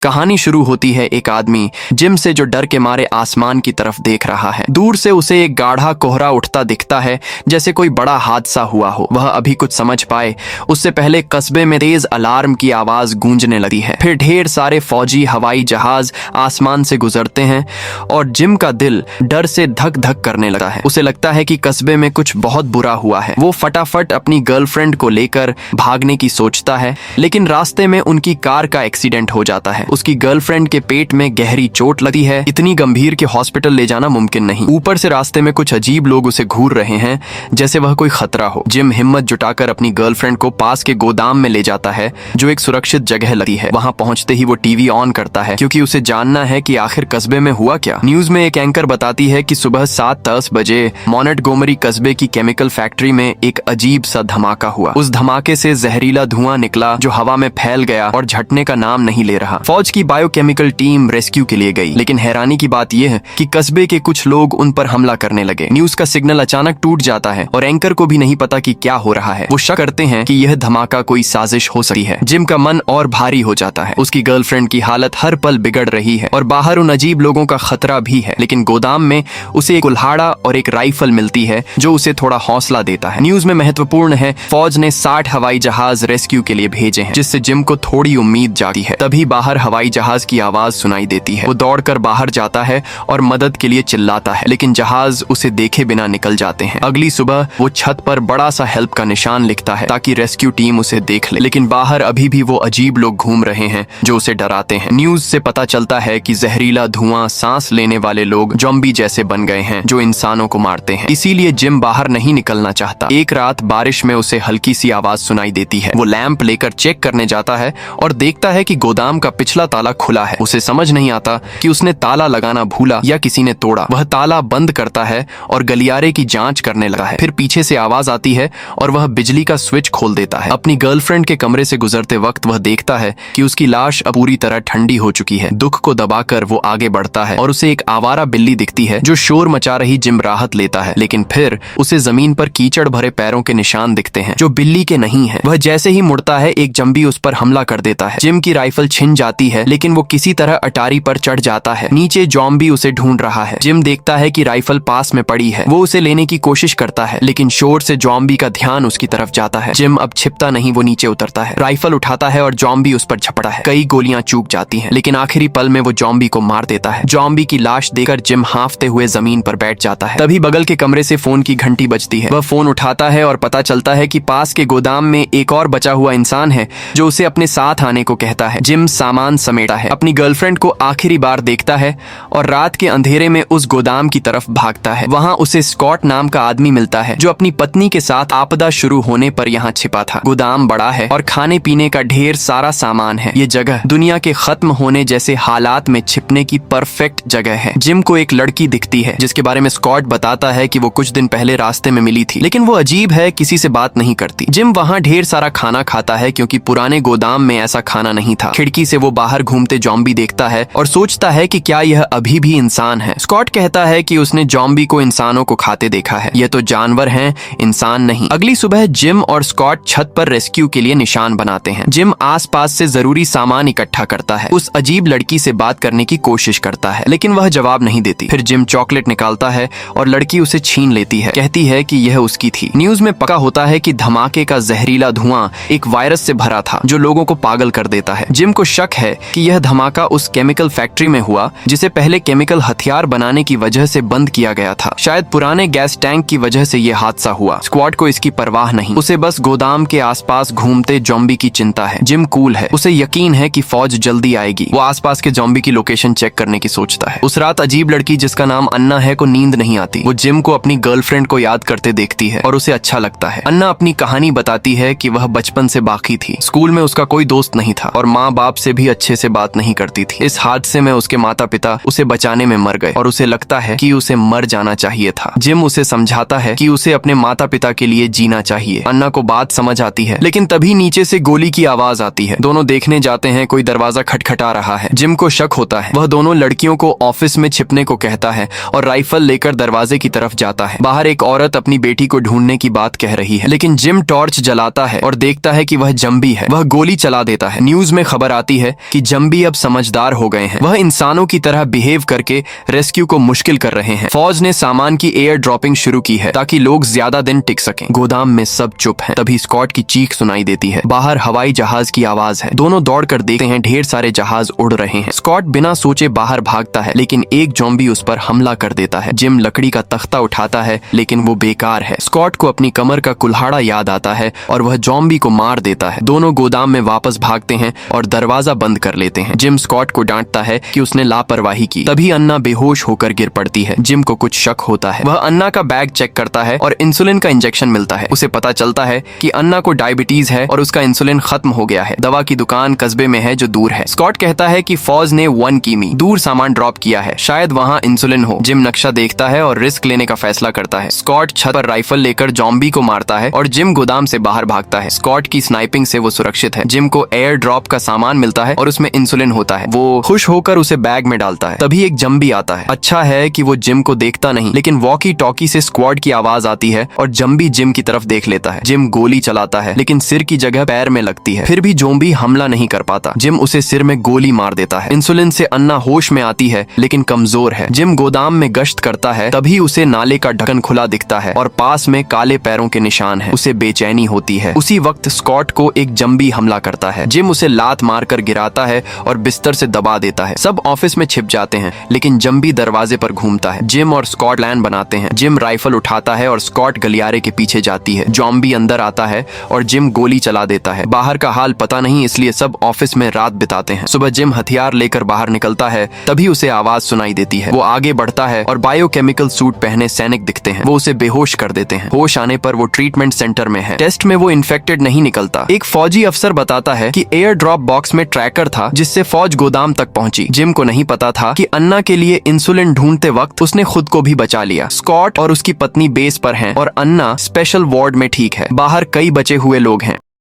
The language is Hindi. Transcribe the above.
कहानी शुरू होती है एक आदमी जिम से जो डर के मारे आसमान की तरफ देख रहा है। दूर से उसे एक गाढ़ा कोहरा उठता दिखता है, जैसे कोई बड़ा हादसा हुआ हो। वह अभी कुछ समझ पाए उससे पहले कस्बे में तेज अलार्म की आवाज गूंजने लगी है। फिर ढेर सारे फौजी हवाई जहाज आसमान से गुजरते हैं और जिम का दिल डर से धक धक करने लगा है। उसे लगता है कि कस्बे में कुछ बहुत बुरा हुआ है। वो फटाफट अपनी गर्लफ्रेंड को लेकर भागने की सोचता है, लेकिन रास्ते में उनकी कार का एक्सीडेंट हो जाता है। उसकी गर्लफ्रेंड के पेट में गहरी चोट लगी है, इतनी गंभीर कि हॉस्पिटल ले जाना मुमकिन नहीं। ऊपर से रास्ते में कुछ अजीब लोग उसे घूर रहे हैं, जैसे वह कोई खतरा हो। जिम हिम्मत जुटाकर अपनी गर्लफ्रेंड को पास के गोदाम में ले जाता है, जो एक सुरक्षित जगह लगी है। वहां पहुंचते ही वो टीवी ऑन करता है, क्योंकि उसे जानना है कि आखिर कस्बे में हुआ क्या। न्यूज में एक एंकर बताती है कि सुबह 7:10 बजे मोंटगोमरी कस्बे की केमिकल फैक्ट्री में एक अजीब सा धमाका हुआ। उस धमाके से जहरीला धुआं निकला जो हवा में फैल गया और झटने का नाम नहीं ले रहा। फौज की बायोकेमिकल टीम रेस्क्यू के लिए गई, लेकिन हैरानी की बात यह है कि कस्बे के कुछ लोग उन पर हमला करने लगे। न्यूज का सिग्नल अचानक टूट जाता है और एंकर को भी नहीं पता कि क्या हो रहा है। वो शक करते हैं कि यह धमाका कोई साजिश हो सकती है। जिम का मन और भारी हो जाता है। उसकी गर्लफ्रेंड की हालत हर पल बिगड़ रही है और बाहर उन अजीब लोगों का खतरा भी है। लेकिन गोदाम में उसे एक कुल्हाड़ा और एक राइफल मिलती है, जो उसे थोड़ा हौसला देता है। न्यूज में महत्वपूर्ण है, फौज ने 60 हवाई जहाज रेस्क्यू के लिए भेजे हैं, जिससे जिम को थोड़ी उम्मीद जागी है। तभी बाहर हवाई जहाज की आवाज सुनाई देती है। वो दौड़कर बाहर जाता है और मदद के लिए चिल्लाता है, लेकिन जहाज उसे देखे बिना निकल जाते हैं। अगली सुबह वो छत पर बड़ा सा हेल्प का निशान लिखता है, ताकि रेस्क्यू टीम उसे देख ले। लेकिन बाहर अभी भी वो अजीब लोग घूम रहे हैं जो उसे डराते हैं। न्यूज से पता चलता है कि जहरीला धुआं सांस लेने वाले लोग ज़ॉम्बी जैसे बन गए हैं, जो इंसानों को मारते हैं। इसीलिए जिम बाहर नहीं निकलना चाहता। एक रात बारिश में उसे हल्की सी आवाज सुनाई देती है। वो लैंप लेकर चेक करने जाता है और देखता है कि गोदाम का पिछला ताला खुला है। उसे समझ नहीं आता कि उसने ताला लगाना भूला या किसी ने तोड़ा। वह ताला बंद करता है और गलियारे की जांच करने लगा है। फिर पीछे से आवाज आती है और वह बिजली का स्विच खोल देता है। अपनी गर्लफ्रेंड के कमरे से गुजरते वक्त वह देखता है कि उसकी लाश अब पूरी तरह ठंडी हो चुकी है। दुख को दबाकर वो आगे बढ़ता है और उसे एक आवारा बिल्ली दिखती है, जो शोर मचा रही जिम राहत लेता है। लेकिन फिर उसे जमीन पर कीचड़ भरे पैरों के निशान दिखते हैं, जो बिल्ली के नहीं है। वह जैसे ही मुड़ता है, एक ज़ॉम्बी उस पर हमला कर देता है। जिम की राइफल छिन जाती है, लेकिन वो किसी तरह अटारी पर चढ़ जाता है। नीचे ज़ॉम्बी उसे ढूंढ रहा है। जिम देखता है कि राइफल पास में पड़ी है। वो उसे लेने की कोशिश करता है, लेकिन शोर से ज़ॉम्बी का ध्यान उसकी तरफ जाता है। जिम अब छिपता नहीं, वो नीचे उतरता है, राइफल उठाता है और ज़ॉम्बी उस पर झपटा है। कई गोलियां चूक जाती हैं, लेकिन आखिरी पल में वो ज़ॉम्बी को मार देता है। ज़ॉम्बी की लाश देखकर जिम हांफते हुए जमीन पर बैठ जाता है। तभी बगल के कमरे से फोन की घंटी बजती है। वह फोन उठाता है और पता चलता है कि पास के गोदाम में एक और बचा हुआ इंसान है, जो उसे अपने साथ आने को कहता है। जिम सामान समेटा है, अपनी गर्लफ्रेंड को आखिरी बार देखता है और रात के अंधेरे में उस गोदाम की तरफ भागता है। वहां उसे स्कॉट नाम का आदमी मिलता है, जो अपनी पत्नी के साथ आपदा शुरू होने पर यहाँ छिपा था। गोदाम बड़ा है और खाने पीने का ढेर सारा सामान है। ये जगह दुनिया के खत्म होने जैसे हालात में छिपने की परफेक्ट जगह है। जिम को एक लड़की दिखती है, जिसके बारे में स्कॉट बताता है कि वो कुछ दिन पहले रास्ते में मिली थी, लेकिन वो अजीब है, किसी से बात नहीं करती। जिम वहाँ ढेर सारा खाना खाता है, क्योंकि पुराने गोदाम में ऐसा खाना नहीं था। खिड़की से वो बाहर घूमते ज़ॉम्बी देखता है और सोचता है कि क्या यह अभी भी इंसान है। स्कॉट कहता है कि उसने ज़ॉम्बी को इंसानों को खाते देखा है। ये तो जानवर हैं, इंसान नहीं। अगली सुबह जिम और स्कॉट छत पर रेस्क्यू के लिए निशान बनाते हैं। जिम आसपास से जरूरी सामान इकट्ठा करता है। उस अजीब लड़की से बात करने की कोशिश करता है, लेकिन वह जवाब नहीं देती। फिर जिम चॉकलेट निकालता है और लड़की उसे छीन लेती है, कहती है कि यह उसकी थी। न्यूज में पक्का होता है कि धमाके का जहरीला धुआं एक वायरस से भरा था, जो लोगों को पागल कर देता है। जिम को शक है कि यह धमाका उस केमिकल फैक्ट्री में हुआ, जिसे पहले केमिकल हथियार बनाने की वजह से बंद किया गया था। शायद पुराने गैस टैंक की वजह से यह हादसा हुआ। स्क्वाड को इसकी परवाह नहीं, उसे बस गोदाम के आसपास घूमते ज़ॉम्बी की चिंता है। जिम कूल है, उसे यकीन है कि फौज जल्दी आएगी। वो आसपास के ज़ॉम्बी की लोकेशन चेक करने की सोचता है। उस रात अजीब लड़की, जिसका नाम अन्ना है, को नींद नहीं आती। वो जिम को अपनी गर्लफ्रेंड को याद करते देखती है और उसे अच्छा लगता है। अन्ना अपनी कहानी बताती है कि वह बचपन से बाकी थी। स्कूल में उसका कोई दोस्त नहीं था और माँ बाप से भी अच्छे से बात नहीं करती थी। इस हादसे में उसके माता पिता उसे बचाने में मर गए और उसे लगता है कि उसे मर जाना चाहिए था। जिम उसे समझाता है कि उसे अपने माता पिता के लिए जीना चाहिए। अन्ना को बात समझ आती है, लेकिन तभी नीचे से गोली की आवाज आती है। दोनों देखने जाते हैं, कोई दरवाजा खटखटा रहा है। जिम को शक होता है। वह दोनों लड़कियों को ऑफिस में छिपने को कहता है और राइफल लेकर दरवाजे की तरफ जाता है। बाहर एक औरत अपनी बेटी को ढूंढने की बात कह रही है, लेकिन जिम टॉर्च जलाता है और देखता है कि वह ज़ॉम्बी है। वह गोली चला देता है। न्यूज में खबर आती है कि जम्बी अब समझदार हो गए हैं। वह इंसानों की तरह बिहेव करके रेस्क्यू को मुश्किल कर रहे हैं। फौज ने सामान की एयर ड्रॉपिंग शुरू की है ताकि लोग ज्यादा दिन टिक सकें। गोदाम में सब चुप हैं। तभी स्कॉट की चीख सुनाई देती है। बाहर हवाई जहाज की आवाज है। दोनों दौड़कर देखते हैं, ढेर सारे जहाज उड़ रहे हैं। स्कॉट बिना सोचे बाहर भागता है, लेकिन एक ज़ॉम्बी उस पर हमला कर देता है। जिम लकड़ी का तख्ता उठाता है, लेकिन वो बेकार है। स्कॉट को अपनी कमर का कुल्हाड़ा याद आता है और वह ज़ॉम्बी को मार देता है। दोनों गोदाम में वापस भागते हैं और दरवाजा बंद कर लेते हैं। जिम स्कॉट को डांटता है कि उसने लापरवाही की। तभी अन्ना बेहोश होकर गिर पड़ती है। जिम को कुछ शक होता है। वह अन्ना का बैग चेक करता है और इंसुलिन का इंजेक्शन मिलता है। उसे पता चलता है कि अन्ना को डायबिटीज है और उसका इंसुलिन खत्म हो गया है। दवा की दुकान कस्बे में है जो दूर है। स्कॉट कहता है कि फौज ने 1 किमी दूर सामान ड्रॉप किया है, शायद वहाँ इंसुलिन हो। जिम नक्शा देखता है और रिस्क लेने का फैसला करता है। स्कॉट छत पर राइफल लेकर ज़ॉम्बी को मारता है और जिम गोदाम से बाहर भागता है। स्कॉट की स्नाइपिंग से वो सुरक्षित है। जिम को एयर ड्रॉप का सामान मिलता है और उसमें इंसुलिन होता है। वो खुश होकर उसे बैग में डालता है। तभी एक जम्बी आता है। अच्छा है कि वो जिम को देखता नहीं, लेकिन वॉकी टॉकी से स्क्वाड की आवाज आती है और जम्बी जिम की तरफ देख लेता है। जिम गोली चलाता है, लेकिन सिर की जगह पैर में लगती है। फिर भी ज़ॉम्बी हमला नहीं कर पाता। जिम उसे सिर में गोली मार देता है। इंसुलिन से अन्ना होश में आती है, लेकिन कमजोर है। जिम गोदाम में गश्त करता है, तभी उसे नाले का ढक्कन खुला दिखता है और पास में काले पैरों के निशान हैं। उसे बेचैनी होती है। उसी वक्त स्कॉट को एक जम्बी हमला करता है। जिम उसे लात मारकर गिराता है और बिस्तर से दबा देता है। सब ऑफिस में छिप जाते हैं, लेकिन जम्बी दरवाजे पर घूमता है। जिम और स्कॉट प्लान बनाते हैं। जिम राइफल उठाता है और स्कॉट गलियारे के पीछे जाती है। ज़ॉम्बी अंदर आता है और जिम गोली चला देता है। बाहर का हाल पता नहीं, इसलिए सब ऑफिस में रात बिताते हैं। सुबह जिम हथियार लेकर बाहर निकलता है, तभी उसे आवाज सुनाई देती है। वो आगे बढ़ता है और बायोकेमिकल सूट पहने सैनिक दिखते हैं। वो उसे बेहोश कर देते हैं। होश आने पर वो ट्रीटमेंट सेंटर में है। टेस्ट में वो इन्फेक्टेड नहीं निकलता। एक फौजी अफसर बताता है कि एयर ड्रॉप बॉक्स में ट्रैकर था, जिससे फौज गोदाम तक पहुंची। जिम को नहीं पता था कि अन्ना के लिए इंसुलिन ढूंढते वक्त उसने खुद को भी बचा लिया। स्कॉट और उसकी पत्नी बेस पर हैं और अन्ना स्पेशल वार्ड में ठीक है। बाहर कई बचे हुए लोग हैं।